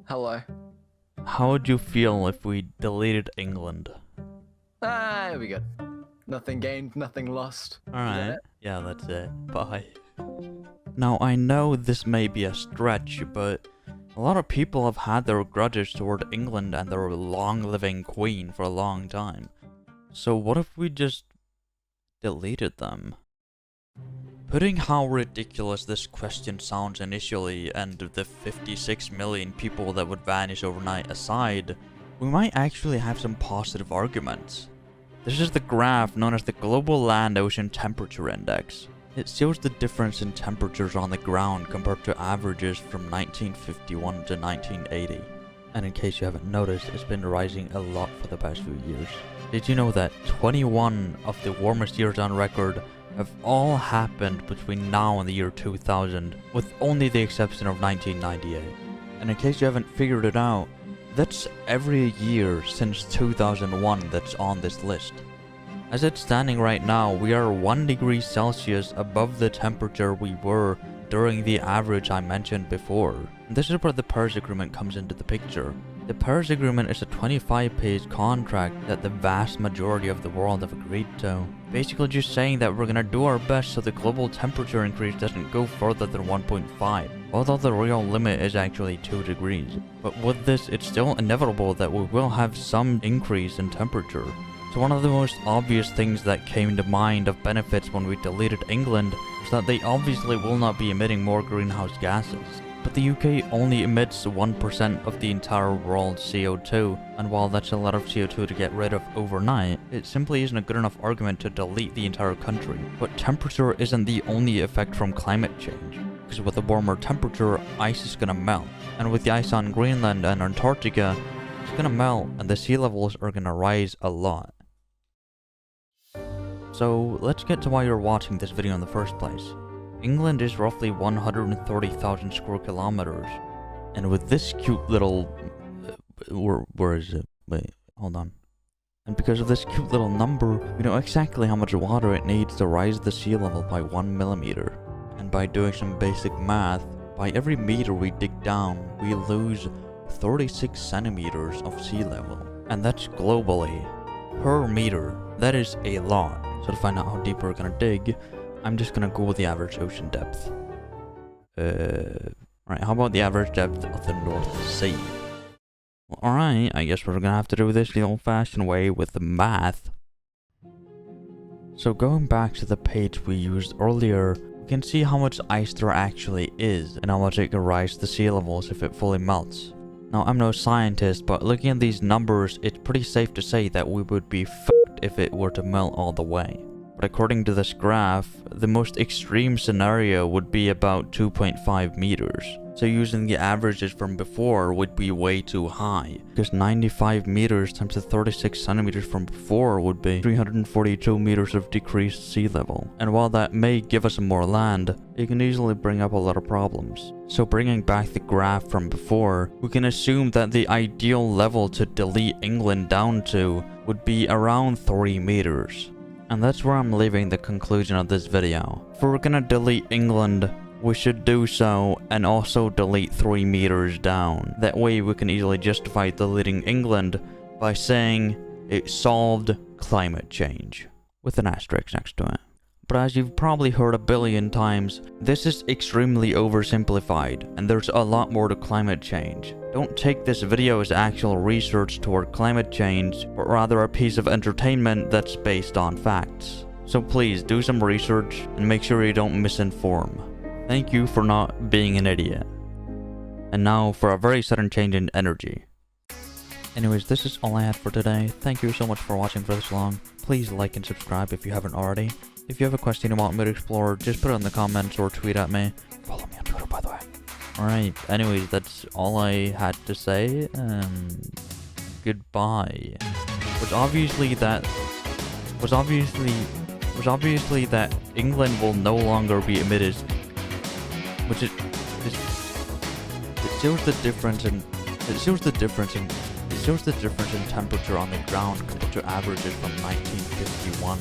Hello. How would you feel if we deleted England? It'll be good. Nothing gained, nothing lost. Alright. Yeah, that's it. Bye. Now, I know this may be a stretch, but a lot of people have had their grudges toward England and their long-living queen for a long time. So what if we just deleted them? Putting how ridiculous this question sounds initially and the 56 million people that would vanish overnight aside, we might actually have some positive arguments. This is the graph known as the Global Land Ocean Temperature Index. It shows the difference in temperatures on the ground compared to averages from 1951 to 1980. And in case you haven't noticed, it's been rising a lot for the past few years. Did you know that 21 of the warmest years on record have all happened between now and the year 2000, with only the exception of 1998? And in case you haven't figured it out, that's every year since 2001 that's on this list. As it's standing right now, we are 1 degree Celsius above the temperature we were during the average I mentioned before. And this is where the Paris Agreement comes into the picture. The Paris Agreement is a 25-page contract that the vast majority of the world have agreed to. Basically just saying that we're gonna do our best so the global temperature increase doesn't go further than 1.5, although the real limit is actually 2 degrees. But with this, it's still inevitable that we will have some increase in temperature. So one of the most obvious things that came to mind of benefits when we deleted England is that they obviously will not be emitting more greenhouse gases. But the UK only emits 1% of the entire world's CO2, and while that's a lot of CO2 to get rid of overnight, it simply isn't a good enough argument to delete the entire country. But temperature isn't the only effect from climate change, because with a warmer temperature, ice is gonna melt, and with the ice on Greenland and Antarctica, it's gonna melt and the sea levels are gonna rise a lot. So let's get to why you're watching this video in the first place. England is roughly 130,000 square kilometers, and with this cute little... where is it? Wait, hold on. And because of this cute little number, we know exactly how much water it needs to rise the sea level by 1 millimeter. And by doing some basic math, by every meter we dig down, we lose 36 centimeters of sea level. And that's globally. Per meter, that is a lot. So to find out how deep we're gonna dig, I'm just gonna go with the average ocean depth. Right, how about the average depth of the North Sea? Well, alright, I guess we're gonna have to do this the old-fashioned way with the math. So going back to the page we used earlier, we can see how much ice there actually is, and how much it can rise to sea levels if it fully melts. Now, I'm no scientist, but looking at these numbers, it's pretty safe to say that we would be fucked if it were to melt all the way. But according to this graph, the most extreme scenario would be about 2.5 meters. So using the averages from before would be way too high, because 95 meters times the 36 centimeters from before would be 342 meters of decreased sea level. And while that may give us more land, it can easily bring up a lot of problems. So bringing back the graph from before, we can assume that the ideal level to delete England down to would be around 3 meters. And that's where I'm leaving the conclusion of this video. If we're gonna delete England, we should do so and also delete 3 meters down. That way we can easily justify deleting England by saying it solved climate change, with an asterisk next to it. But as you've probably heard a billion times, this is extremely oversimplified, and there's a lot more to climate change. Don't take this video as actual research toward climate change, but rather a piece of entertainment that's based on facts. So please do some research and make sure you don't misinform. Thank you for not being an idiot. And now for a very sudden change in energy. Anyways, this is all I had for today. Thank you so much for watching for this long. Please like and subscribe if you haven't already. If you have a question you want me to explore, just put it in the comments or tweet at me. Follow me on Twitter, by the way. Alright, anyways, that's all I had to say. Goodbye. Was obviously that England will no longer be emitted, which it shows the difference in temperature on the ground compared to averages from 1951.